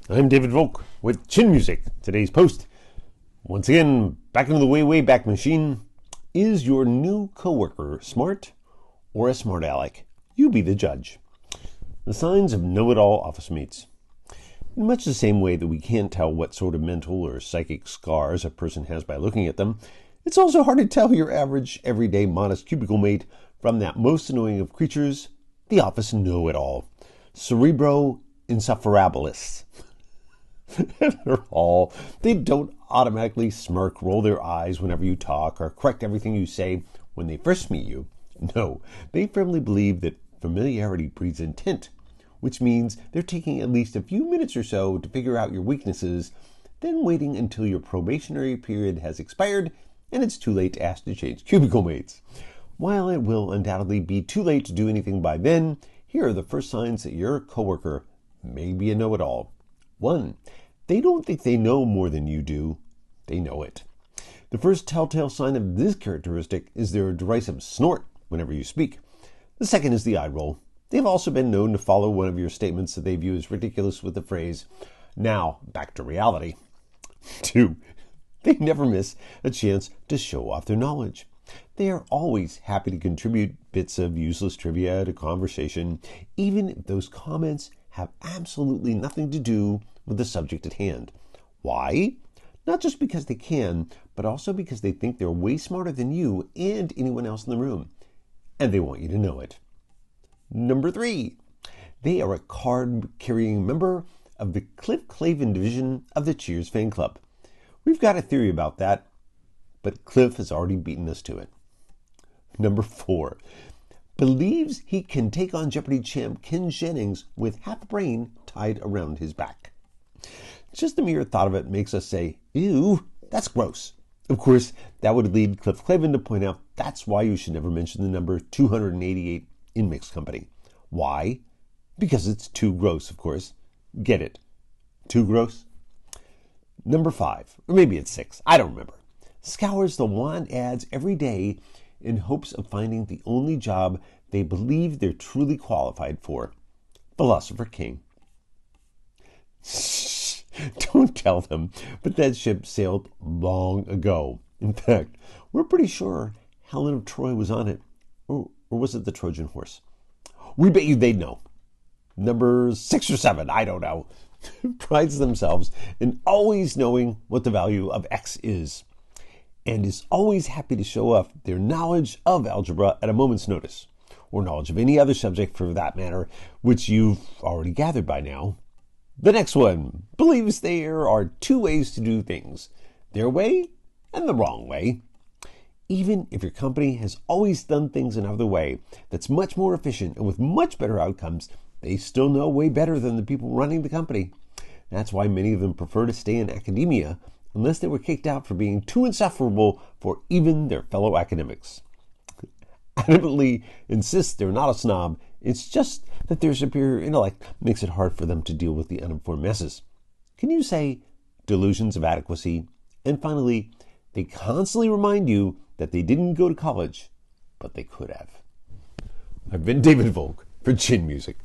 I'm David Volk with Chin Music. Today's post, once again, back into the way back machine. Is your new coworker smart or a smart aleck? You be the judge. The signs of know-it-all office mates. In much the same way that we can't tell what sort of mental or psychic scars a person has by looking at them, it's also hard to tell your average, everyday, modest cubicle mate from that most annoying of creatures, the office know-it-all. Cerebro insufferabilis. After all, they don't automatically smirk, roll their eyes whenever you talk, or correct everything you say when they first meet you. No, they firmly believe that familiarity breeds intent, which means they're taking at least a few minutes or so to figure out your weaknesses, then waiting until your probationary period has expired and it's too late to ask to change cubicle mates. While it will undoubtedly be too late to do anything by then, here are the first signs that your coworker may be a know-it-all. 1. They don't think they know more than you do. They know it. The first telltale sign of this characteristic is their derisive snort whenever you speak. The second is the eye roll. They've also been known to follow one of your statements that they view as ridiculous with the phrase, "Now, back to reality." 2. They never miss a chance to show off their knowledge. They are always happy to contribute bits of useless trivia to conversation, even if those comments have absolutely nothing to do with the subject at hand. Why? Not just because they can, but also because they think they're way smarter than you and anyone else in the room. And they want you to know it. 3, they are a card-carrying member of the Cliff Clavin division of the Cheers fan club. We've got a theory about that, but Cliff has already beaten us to it. 4, believes he can take on Jeopardy champ Ken Jennings with half a brain tied around his back. Just the mere thought of it makes us say, ew, that's gross. Of course, that would lead Cliff Clavin to point out that's why you should never mention the number 288 in mixed company. Why? Because it's too gross, of course. Get it? Too gross? 5, or maybe it's 6, I don't remember. Scours the want ads every day in hopes of finding the only job they believe they're truly qualified for. Philosopher King. Shh, don't tell them, but that ship sailed long ago. In fact, we're pretty sure Helen of Troy was on it. Or was it the Trojan horse? We bet you they'd know. Number 6 or 7, I don't know. Prides themselves in always knowing what the value of X is, and is always happy to show off their knowledge of algebra at a moment's notice, or knowledge of any other subject for that matter, which you've already gathered by now. The next one believes there are 2 ways to do things, their way and the wrong way. Even if your company has always done things another way that's much more efficient and with much better outcomes, they still know way better than the people running the company. That's why many of them prefer to stay in academia unless they were kicked out for being too insufferable for even their fellow academics. Adamantly insist they're not a snob, it's just that their superior intellect makes it hard for them to deal with the uninformed masses. Can you say delusions of adequacy? And finally, they constantly remind you that they didn't go to college, but they could have. I've been David Volk for Chin Music.